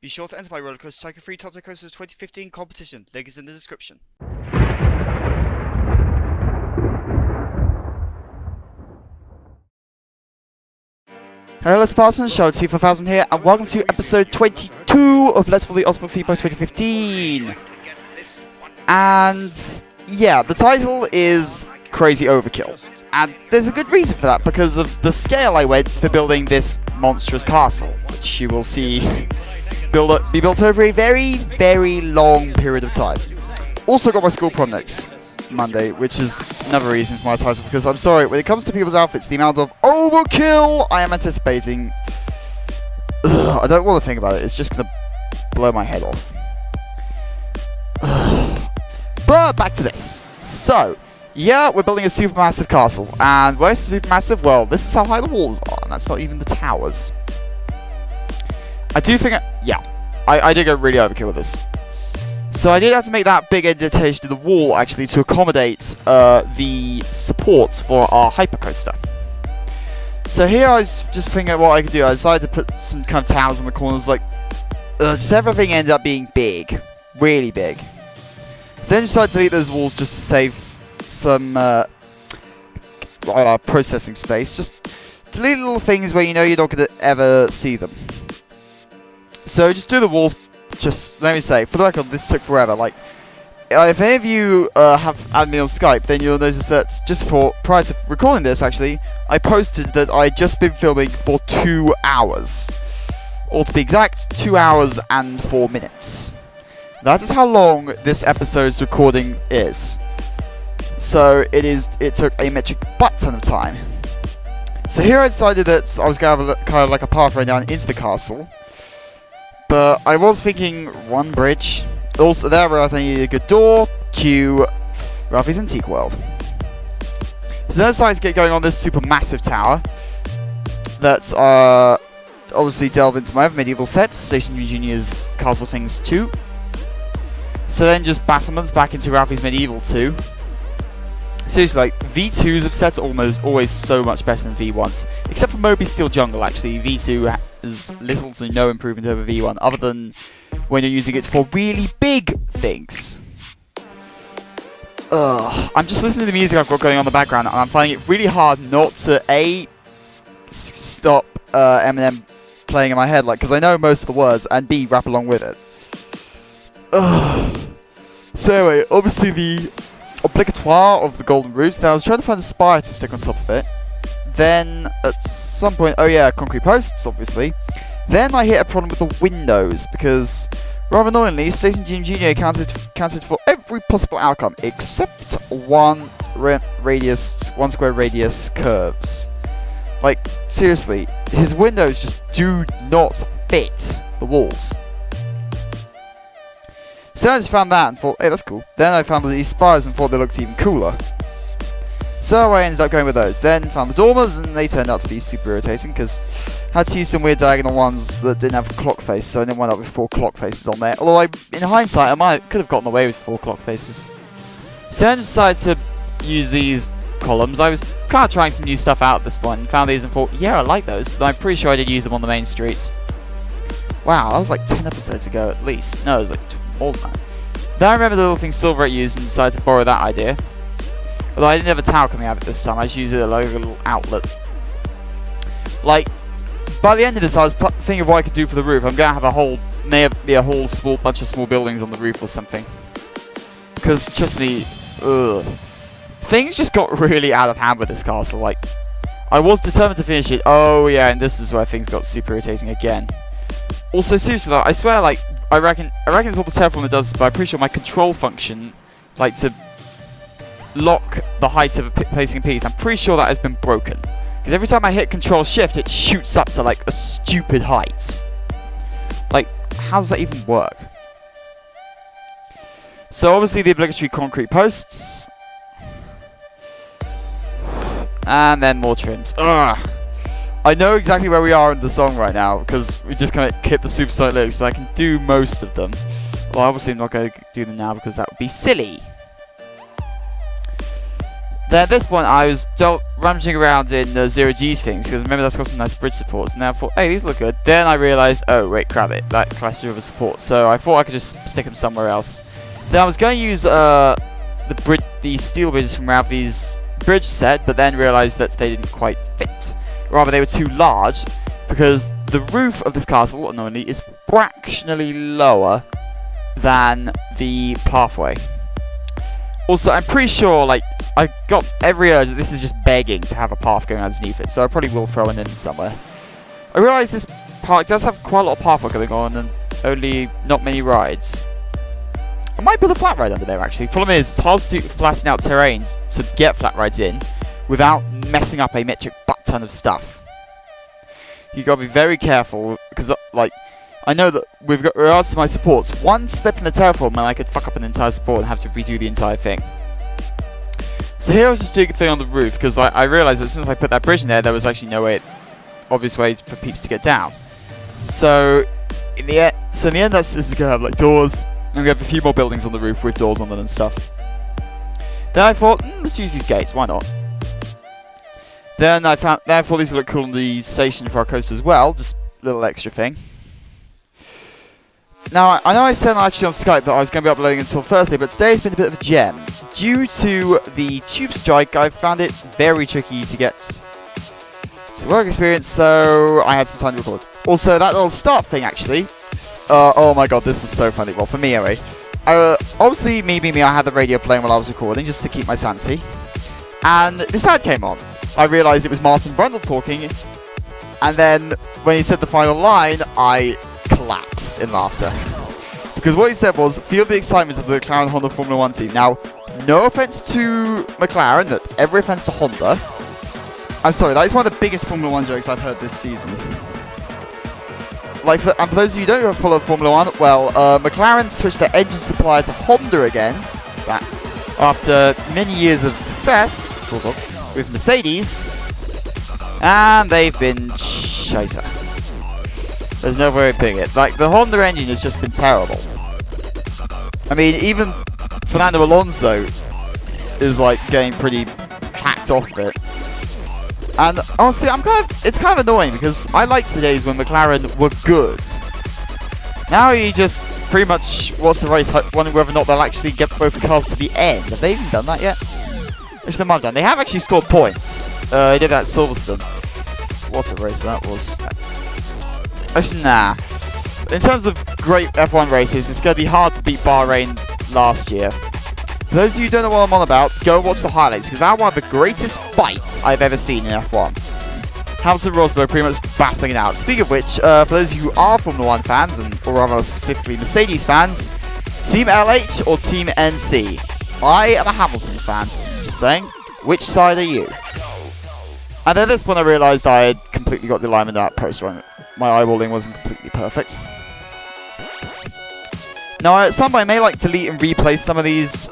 Be sure to enter my Rollercoaster Tycoon 3 Toto Coasters 2015 competition. Link is in the description. Hello Spartans, Show T4000 here, and welcome to episode 22 of Let's Play the Osmo FIBA 2015. And yeah, the title is Crazy Overkill. And there's a good reason for that, because of the scale I went for building this monstrous castle, which you will see be built over a very, very long period of time. Also got my school prom next Monday, which is another reason for my title, because I'm sorry, when it comes to people's outfits, the amount of overkill I am anticipating, I don't want to think about it, it's just going to blow my head off. But back to this. So, yeah, we're building a supermassive castle, and where's the supermassive? Well, this is how high the walls are, and that's not even the towers. I do think, I did go really overkill with this. So I did have to make that big indentation in the wall, actually, to accommodate the supports for our hypercoaster. So here I was just thinking what I could do. I decided to put some kind of towers on the corners, like, just everything ended up being big. Really big. So then I decided to delete those walls just to save some processing space. Just delete little things where you know you're not going to ever see them. So just do the walls. Just let me say, for the record, this took forever. Like, if any of you have added me on Skype, then you'll notice that just prior to recording this, actually, I posted that I'd just been filming for 2 hours. Or to be exact, 2 hours and 4 minutes. That is how long this episode's recording is. So it took a metric butt ton of time. So here I decided that I was going to have kind of like a path right down into the castle. But I was thinking one bridge. Also, there I realized I needed a good door. Cue Ralphie's Antique World. So then I decided to get going on this super massive tower. That's obviously delve into my other medieval sets, Stationary Junior's Castle Things 2. So then just battlements back into Ralphie's Medieval 2. Seriously, like, V2s of sets are almost always so much better than V1s. Except for Moby Steel Jungle, actually. V2 has little to no improvement over V1, other than when you're using it for really big things. I'm just listening to the music I've got going on in the background, and I'm finding it really hard not to, stop Eminem playing in my head, like, because I know most of the words, and B, rap along with it. So anyway, obviously the obligatoire of the golden roofs. Now I was trying to find a spire to stick on top of it. Then at some point, oh yeah, concrete posts, obviously. Then I hit a problem with the windows, because rather annoyingly, Station Jim Jr. counted for every possible outcome except one square radius curves. Like, seriously, his windows just do not fit the walls. So then I just found that and thought, hey, that's cool. Then I found these spires and thought they looked even cooler. So I ended up going with those. Then found the dormers, and they turned out to be super irritating, because I had to use some weird diagonal ones that didn't have a clock face, so I didn't wind up with 4 clock faces on there. Although, in hindsight, I could have gotten away with 4 clock faces. So I decided to use these columns. I was kind of trying some new stuff out at this point, and found these and thought, yeah, I like those. And I'm pretty sure I did use them on the main streets. Wow, that was like 10 episodes ago at least. No, it was like more than that. Then I remember the little thing Silverette used and decided to borrow that idea. Although I didn't have a tower coming out of it this time, I just used it like a little outlet. Like, by the end of this I was thinking of what I could do for the roof. I'm going to have be a whole bunch of small buildings on the roof or something. Because, trust me, things just got really out of hand with this castle. Like, I was determined to finish it. Oh yeah, and this is where things got super irritating again. Also, seriously though, I swear, like, I reckon it's all the Terraform that does this, but I'm pretty sure my control function, like, to lock the height of placing a piece, I'm pretty sure that has been broken. Because every time I hit Control Shift, it shoots up to, like, a stupid height. Like, how does that even work? So, obviously, the obligatory concrete posts. And then more trims. Ugh. I know exactly where we are in the song right now, because we just kind of hit the supersonic lyrics, so I can do most of them. Well, obviously I'm not going to do them now, because that would be silly. Then at this point, I was rummaging around in Zero G's things, because remember that's got some nice bridge supports, and then I thought, hey, these look good. Then I realised, oh, wait, crap it, that clashes with a support, so I thought I could just stick them somewhere else. Then I was going to use the steel bridges from Ralphie's bridge set, but then realised that they didn't quite fit. Rather, they were too large, because the roof of this castle, annoyingly, is fractionally lower than the pathway. Also, I'm pretty sure, like, I got every urge that this is just begging to have a path going underneath it, so I probably will throw it in somewhere. I realise this park does have quite a lot of pathway going on, and only not many rides. I might put a flat ride under there, actually. Problem is, it's hard to do flatten out terrain to get flat rides in without messing up a metric butt ton of stuff. You gotta be very careful, because, like, I know that with regards to my supports, one slip in the terraform and I could fuck up an entire support and have to redo the entire thing. So here I was just doing a thing on the roof, because I realised that since I put that bridge in there was actually no obvious way for peeps to get down. So in the end, this is going to have like doors, and we have a few more buildings on the roof with doors on them and stuff. Then I thought, let's use these gates, why not? Then I thought these would look cool on the station for our coaster as well, just a little extra thing. Now, I know I said actually on Skype that I was going to be uploading until Thursday, but today's been a bit of a gem. Due to the tube strike, I found it very tricky to get some work experience, so I had some time to record. Also, that little start thing, actually. Oh my god, this was so funny. Well, for me, anyway. Obviously, me, I had the radio playing while I was recording, just to keep my sanity. And this ad came on. I realised it was Martin Brundle talking, and then, when he said the final line, I collapsed in laughter. Because what he said was, feel the excitement of the McLaren Honda Formula 1 team. Now, no offense to McLaren, but every offense to Honda. I'm sorry, that is one of the biggest Formula 1 jokes I've heard this season. Like, and for those of you who don't follow Formula 1, well, McLaren switched their engine supplier to Honda again, after many years of success, with Mercedes, and they've been shiter. There's no way of putting it. Like, the Honda engine has just been terrible. I mean, even Fernando Alonso is, like, getting pretty hacked off of it. And, honestly, it's kind of annoying, because I liked the days when McLaren were good. Now you just pretty much watch the race, wondering whether or not they'll actually get both cars to the end. Have they even done that yet? Actually, they might have done. They have actually scored points. They did that at Silverstone. What a race that was. Actually, nah. In terms of great F1 races, it's going to be hard to beat Bahrain last year. For those of you who don't know what I'm on about, go watch the highlights, because that was one of the greatest fights I've ever seen in F1. Hamilton and Rosberg pretty much battling it out. Speaking of which, for those of you who are Formula 1 fans, or rather specifically Mercedes fans, Team LH or Team NC? I am a Hamilton fan. Just saying. Which side are you? And at this point I realised I had completely got the alignment of that post wrong. My eyeballing wasn't completely perfect. Now, at some point I may like to delete and replace some of these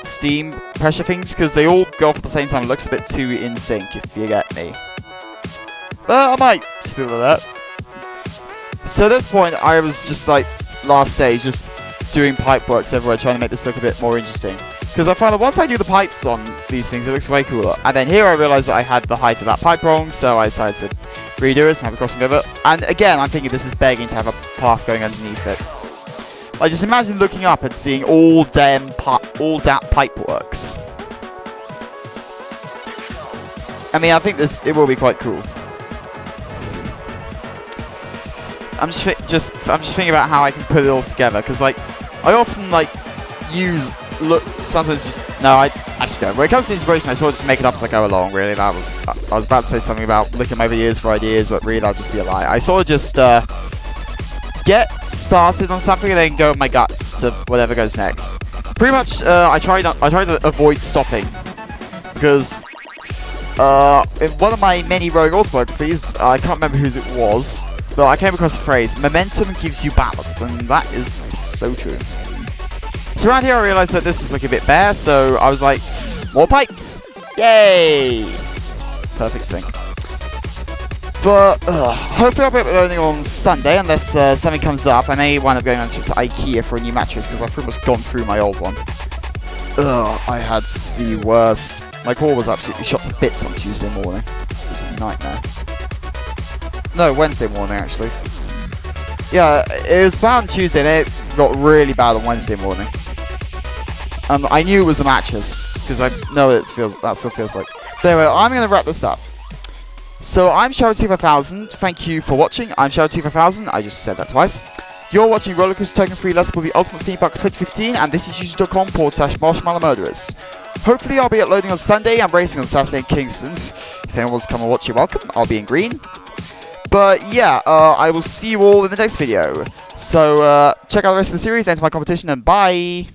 steam pressure things, because they all go off at the same time. It looks a bit too in sync, if you get me. But I might still do that. So at this point, I was just like, last stage, just doing pipe works everywhere, trying to make this look a bit more interesting. Because I found that once I do the pipes on these things, it looks way cooler. And then here I realised that I had the height of that pipe wrong, so I decided to redo it and have it crossing over. And again, I'm thinking this is begging to have a path going underneath it. Like, just imagine looking up and seeing all that pipe works. I mean, I think it will be quite cool. I'm just thinking about how I can put it all together, because like I often like sometimes just no. I actually don't. When it comes to inspiration, I sort of just make it up as I go along. Really, I was about to say something about looking over the years for ideas, but really that'll just be a lie. I sort of just get started on something and then go with my guts to whatever goes next. Pretty much, I try to avoid stopping, because in one of my many rowing autobiographies, I can't remember whose it was, but I came across the phrase, momentum gives you balance, and that is so true. So around here I realised that this was looking a bit bare, so I was like, more pipes! Yay! Perfect sync. But hopefully I'll be uploading on Sunday, unless something comes up. I may wind up going on a trip to IKEA for a new mattress, because I've pretty much gone through my old one. Ugh, I had the worst. My core was absolutely shot to bits on Tuesday morning. It was a nightmare. No, Wednesday morning, actually. Yeah, it was bad on Tuesday, and it got really bad on Wednesday morning. I knew it was the mattress, because I know that still feels like. But anyway, I'm going to wrap this up. So, I'm Shadow2000. Thank you for watching. I'm Shadow2000. I just said that twice. You're watching Rollercoaster Token Free Let's Play the Ultimate Theme Park 2015, and this is youtube.com/Marshmallow Murderers. Hopefully, I'll be uploading on Sunday. I'm racing on Saturday in Kingston. If anyone wants to come and watch, you're welcome. I'll be in green. But yeah, I will see you all in the next video. So check out the rest of the series, enter my competition, and bye!